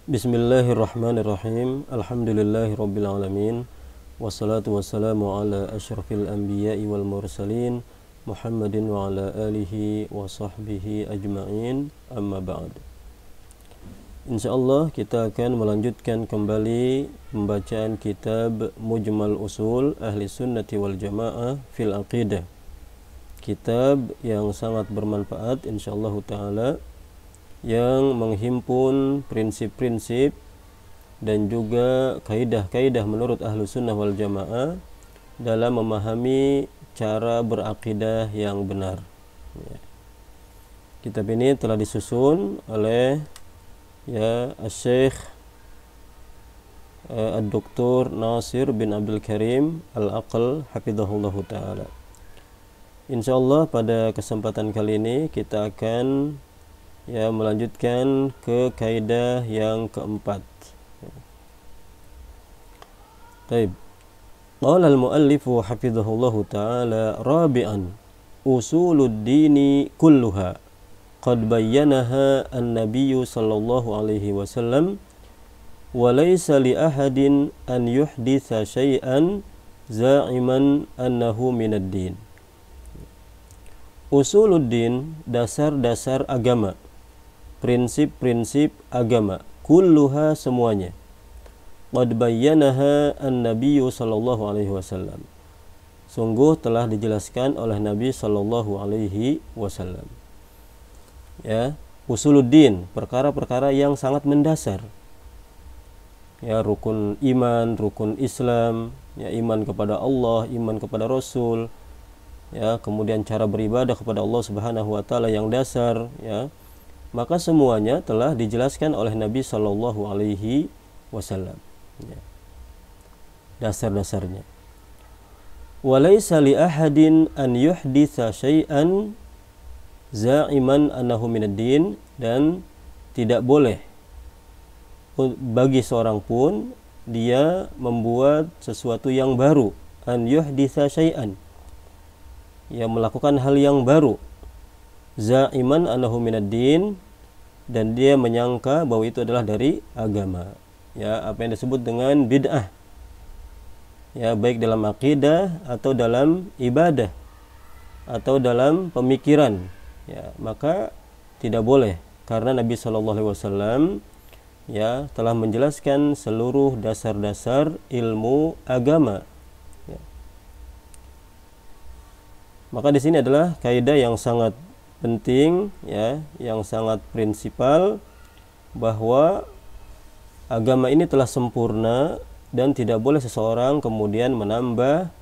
Bismillahirrahmanirrahim. Alhamdulillahi alamin. Wassalatu wassalamu ala asyrafil anbiya'i wal mursalin Muhammadin wa ala alihi wa sahbihi ajma'in. Amma ba'd. Insyaallah kita akan melanjutkan kembali pembacaan kitab Mujmal Usul Ahli Sunnati wal Jamaah fil Aqidah. Kitab yang sangat bermanfaat insyaallah ta'ala, yang menghimpun prinsip-prinsip dan juga kaidah-kaidah menurut ahlu sunnah wal jamaah dalam memahami cara berakidah yang benar. Kitab ini telah disusun oleh Syekh Dr. Nasir bin Abdul Karim Al-Aql hafizahullahu ta'ala. Insyaallah pada kesempatan kali ini kita akan melanjutkan ke kaidah yang keempat. Baik. Qala al-muallif hafizahullahu ta'ala rabi'an usulud dini kulluha qad bayyanaha an-nabiy sallallahu alaihi wasallam wa laysa li ahadin an yuhditsa syai'an za'iman annahu minad din. Usuluddin, dasar-dasar agama, prinsip-prinsip agama, kulluha semuanya. Qad bayyanaha an-nabiy sallallahu alaihi wasallam. Sungguh telah dijelaskan oleh Nabi sallallahu alaihi wasallam. Usuluddin, perkara-perkara yang sangat mendasar. Rukun iman, rukun Islam, iman kepada Allah, iman kepada Rasul, kemudian cara beribadah kepada Allah Subhanahu wa taala yang dasar, maka semuanya telah dijelaskan oleh Nabi sallallahu alaihi wasallam. Dasar-dasarnya. Walaysa li ahadin an yuhditsa syai'an za'iman annahu minad din, dan tidak boleh bagi seorang pun dia membuat sesuatu yang baru, an yuhditsa syai'an, melakukan hal yang baru, za'iman annahu minad din, dan dia menyangka bahwa itu adalah dari agama. Apa yang disebut dengan bid'ah, baik dalam akidah atau dalam ibadah atau dalam pemikiran, maka tidak boleh, karena Nabi sallallahu alaihi wasallam telah menjelaskan seluruh dasar-dasar ilmu agama. Maka di sini adalah kaidah yang sangat penting, yang sangat prinsipal, bahwa agama ini telah sempurna dan tidak boleh seseorang kemudian menambah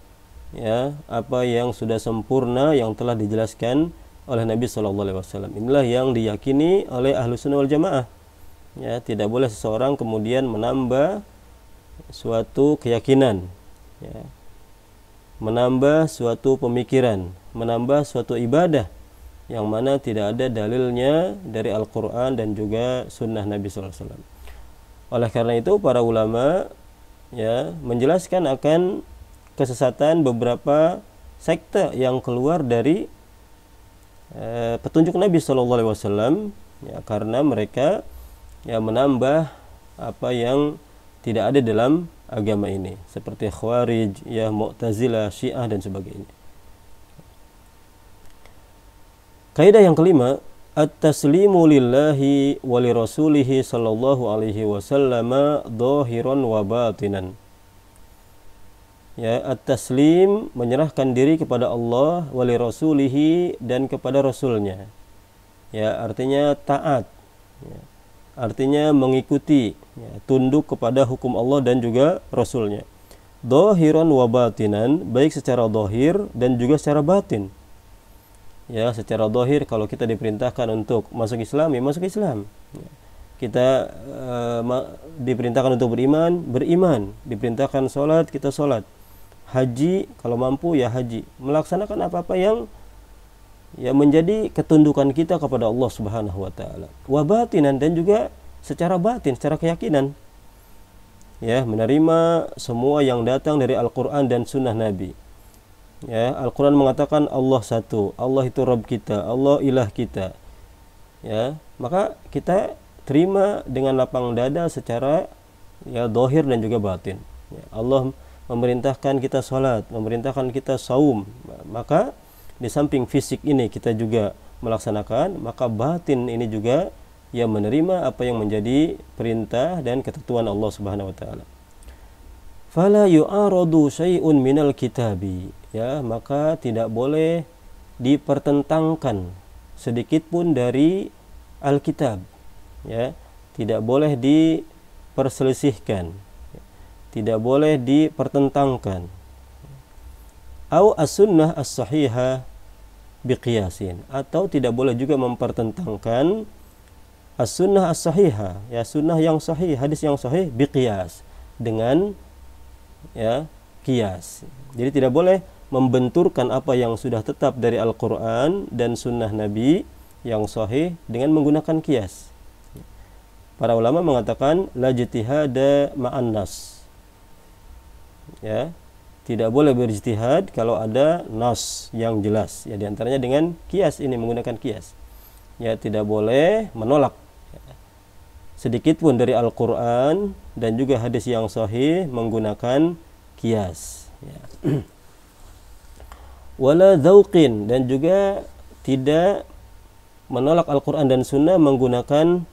apa yang sudah sempurna yang telah dijelaskan oleh Nabi sallallahu alaihi wasallam. Inilah yang diyakini oleh Ahlus Sunnah wal Jamaah. Tidak boleh seseorang kemudian menambah suatu keyakinan, menambah suatu pemikiran, menambah suatu ibadah yang mana tidak ada dalilnya dari Al-Quran dan juga Sunnah Nabi sallallahu alaihi wasallam. Oleh karena itu para ulama menjelaskan akan kesesatan beberapa sekte yang keluar dari petunjuk Nabi sallallahu alaihi wasallam, karena mereka menambah apa yang tidak ada dalam agama ini, seperti Khawarij, Mu'tazilah, Syiah dan sebagainya. Kaidah yang kelima, at-taslimu lillahi wa li rasulihi sallallahu alaihi wasallam dhahiran wa batinan. At-taslim, menyerahkan diri kepada Allah, wa li rasulihi, dan kepada rasulnya. Artinya taat, artinya mengikuti, tunduk kepada hukum Allah dan juga rasulnya. Dhahiran wa batinan, baik secara dhahir dan juga secara batin. Secara dhahir, kalau kita diperintahkan untuk masuk Islam, masuk Islam. Kita diperintahkan untuk beriman, diperintahkan sholat, kita sholat. Haji, kalau mampu haji. Melaksanakan apa-apa yang menjadi ketundukan kita kepada Allah Subhanahu wa taala. Wa batinan, dan juga secara batin, secara keyakinan. Menerima semua yang datang dari Al-Qur'an dan sunnah Nabi. Al-Quran mengatakan Allah satu, Allah itu Rabb kita, Allah ilah kita. Maka kita terima dengan lapang dada secara ya zahir dan juga batin. Ya, Allah memerintahkan kita salat, memerintahkan kita saum, maka di samping fisik ini kita juga melaksanakan, maka batin ini juga yang menerima apa yang menjadi perintah dan ketentuan Allah Subhanahu wa taala. Fala yu'aradu syai'un minal kitabi, ya, maka tidak boleh dipertentangkan sedikit pun dari Alkitab, ya, tidak boleh diperselisihkan, tidak boleh dipertentangkan. Au as-sunnah as-sahihah biqiyasin, atau tidak boleh juga mempertentangkan as-sunnah as-sahihah, ya, sunnah yang sahih, hadis yang sahih biqiyas, dengan ya qiyas. Jadi tidak boleh membenturkan apa yang sudah tetap dari Al-Qur'an dan sunnah Nabi yang sahih dengan menggunakan qiyas. Para ulama mengatakan la ijtihada ma'an nas. Ya, tidak boleh berijtihad kalau ada nas yang jelas, ya, diantaranya dengan qiyas ini, menggunakan qiyas. Ya, tidak boleh menolak sedikit pun dari Al-Quran dan juga hadis yang sahih menggunakan qiyas, ya. Wala dzauqin, dan juga tidak menolak Al-Quran dan Sunnah menggunakan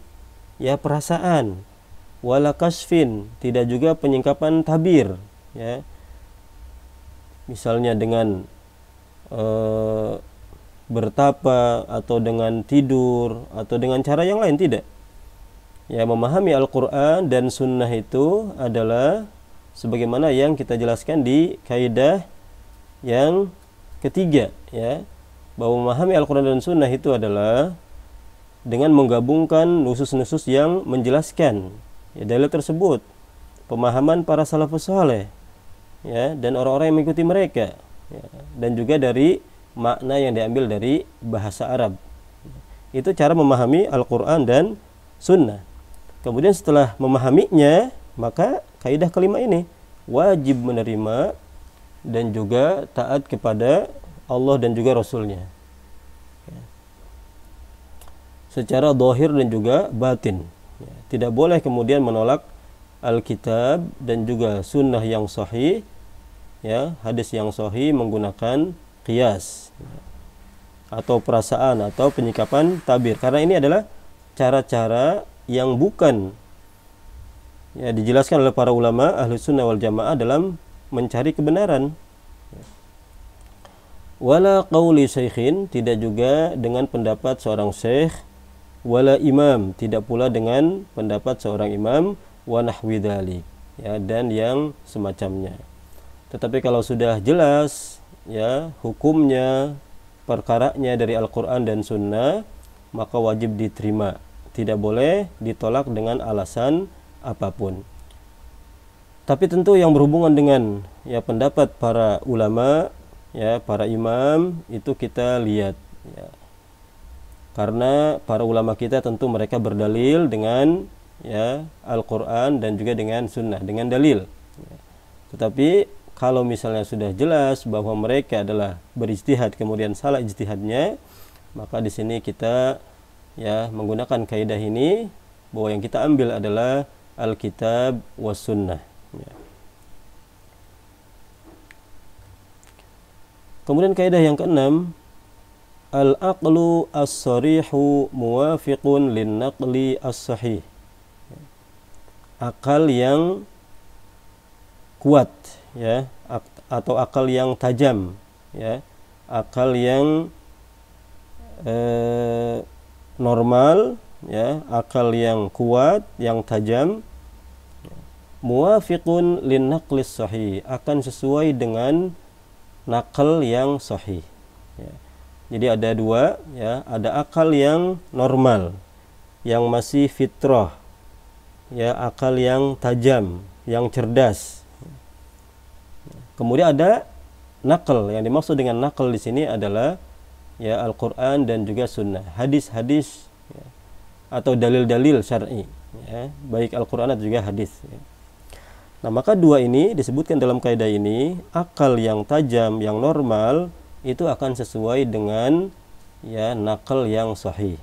ya perasaan. Wala kasfin, tidak juga penyingkapan tabir, ya, misalnya dengan bertapa atau dengan tidur atau dengan cara yang lain, tidak. Ya, memahami Al-Quran dan Sunnah itu adalah sebagaimana yang kita jelaskan di kaidah yang ketiga, ya, bahwa memahami Al-Quran dan Sunnah itu adalah dengan menggabungkan nusus-nusus yang menjelaskan ya dalil tersebut, pemahaman para salafus saleh, ya, dan orang-orang yang mengikuti mereka, ya, dan juga dari makna yang diambil dari bahasa Arab. Itu cara memahami Al-Quran dan Sunnah. Kemudian setelah memahaminya, maka kaidah kelima ini wajib menerima dan juga taat kepada Allah dan juga Rasulnya, ya, secara zahir dan juga batin, ya. Tidak boleh kemudian menolak Alkitab dan juga Sunnah yang sahih, ya, hadis yang sahih menggunakan qiyas, ya, atau perasaan atau penyikapan tabir, karena ini adalah cara-cara yang bukan ya dijelaskan oleh para ulama ahli sunnah wal jamaah dalam mencari kebenaran. Wala qauli syekhin, tidak juga dengan pendapat seorang syekh. Wala imam, tidak pula dengan pendapat seorang imam. Wa nahwi dzalik, ya, dan yang semacamnya. Tetapi kalau sudah jelas ya hukumnya, perkaranya dari Al-Quran dan Sunnah, maka wajib diterima, tidak boleh ditolak dengan alasan apapun. Tapi tentu yang berhubungan dengan ya pendapat para ulama, ya, para imam, itu kita lihat, ya, karena para ulama kita tentu mereka berdalil dengan ya Al-Quran dan juga dengan Sunnah, dengan dalil, ya. Tetapi kalau misalnya sudah jelas bahwa mereka adalah berijtihad kemudian salah ijtihadnya, maka di sini kita ya menggunakan kaidah ini bahwa yang kita ambil adalah Alkitab was Sunnah, ya. Kemudian kaidah yang keenam, al-aqlu as-sarihu muwafiqun lin-naqli as-sahih. Akal yang kuat, ya, atau akal yang tajam, ya, akal yang normal, ya, akal yang kuat, yang tajam, muwafiqun lin-naqli as-sahih, akan sesuai dengan nakal yang sahih, ya. Jadi ada dua, ya, ada akal yang normal, yang masih fitrah, ya, akal yang tajam, yang cerdas. Kemudian ada nakal, yang dimaksud dengan nakal di sini adalah ya Al-Quran dan juga Sunnah, hadis-hadis, ya, atau dalil-dalil syar'i, ya, baik Al-Quran atau juga hadis, ya. Nah, maka dua ini disebutkan dalam kaidah ini, akal yang tajam, yang normal, itu akan sesuai dengan ya nakal yang sahih.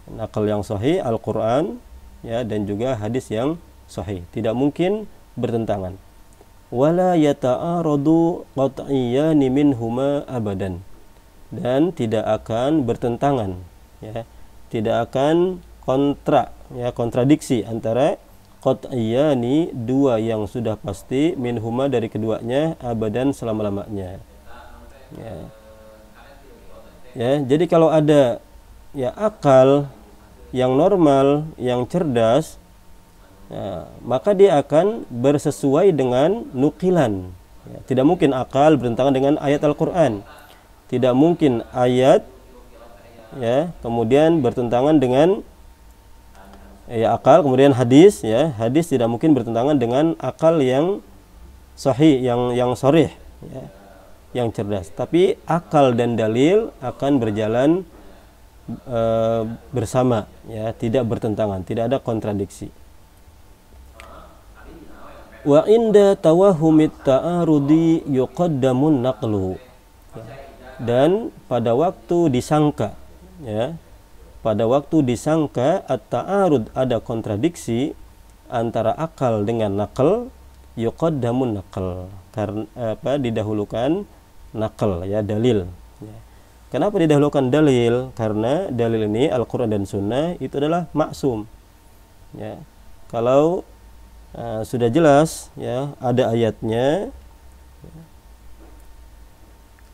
Nakal yang sahih Al-Qur'an ya dan juga hadis yang sahih. Tidak mungkin bertentangan. Wala yata'aradu qat'iyani minhuma abadan. Dan tidak akan bertentangan ya. Tidak akan kontradiksi antara qat'iyani, dua yang sudah pasti, minhuma dari keduanya, abadan selama-lamanya. Ya, jadi kalau ada ya akal yang normal, yang cerdas, ya, maka dia akan bersesuai dengan nukilan. Ya, tidak mungkin akal bertentangan dengan ayat Al-Quran. Tidak mungkin ayat ya kemudian bertentangan dengan ya akal, kemudian hadis ya, hadis tidak mungkin bertentangan dengan akal yang sahih, yang sharih ya, yang cerdas. Tapi akal dan dalil akan berjalan bersama ya, tidak bertentangan, tidak ada kontradiksi. Wa inda tawahumit ta'arudi yuqaddamun naqlu. Dan pada waktu disangka ya, pada waktu disangka at-ta'arud, ada kontradiksi antara akal dengan nakal, yuqaddamun nakal, karena didahulukan nakal ya, dalil ya. Kenapa didahulukan dalil? Karena dalil ini Al-Quran dan Sunnah itu adalah maksum ya. Kalau sudah jelas ya ada ayatnya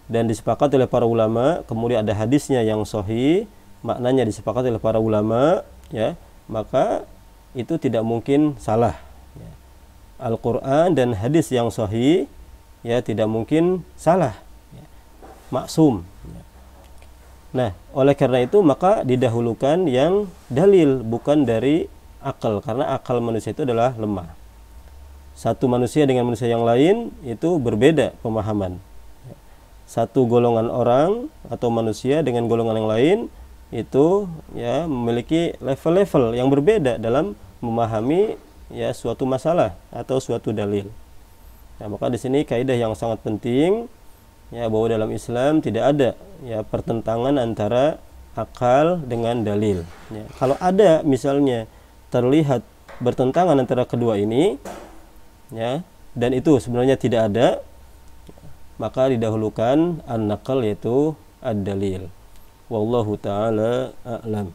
dan disepakati oleh para ulama, kemudian ada hadisnya yang sahih, maknanya disepakati oleh para ulama ya, maka itu tidak mungkin salah ya. Al-Quran dan hadis yang sahih ya tidak mungkin salah ya. Maksum ya. Nah, oleh karena itu maka didahulukan yang dalil, bukan dari akal, karena akal manusia itu adalah lemah. Satu manusia dengan manusia yang lain itu berbeda pemahaman. Satu golongan orang atau manusia dengan golongan yang lain itu ya memiliki level-level yang berbeda dalam memahami ya suatu masalah atau suatu dalil. Nah, maka di sini kaidah yang sangat penting ya, bahwa dalam Islam tidak ada ya pertentangan antara akal dengan dalil ya. Kalau ada misalnya terlihat bertentangan antara kedua ini ya, dan itu sebenarnya tidak ada, maka didahulukan an-naqal, yaitu ad-dalil. Wallahu ta'ala a'lam.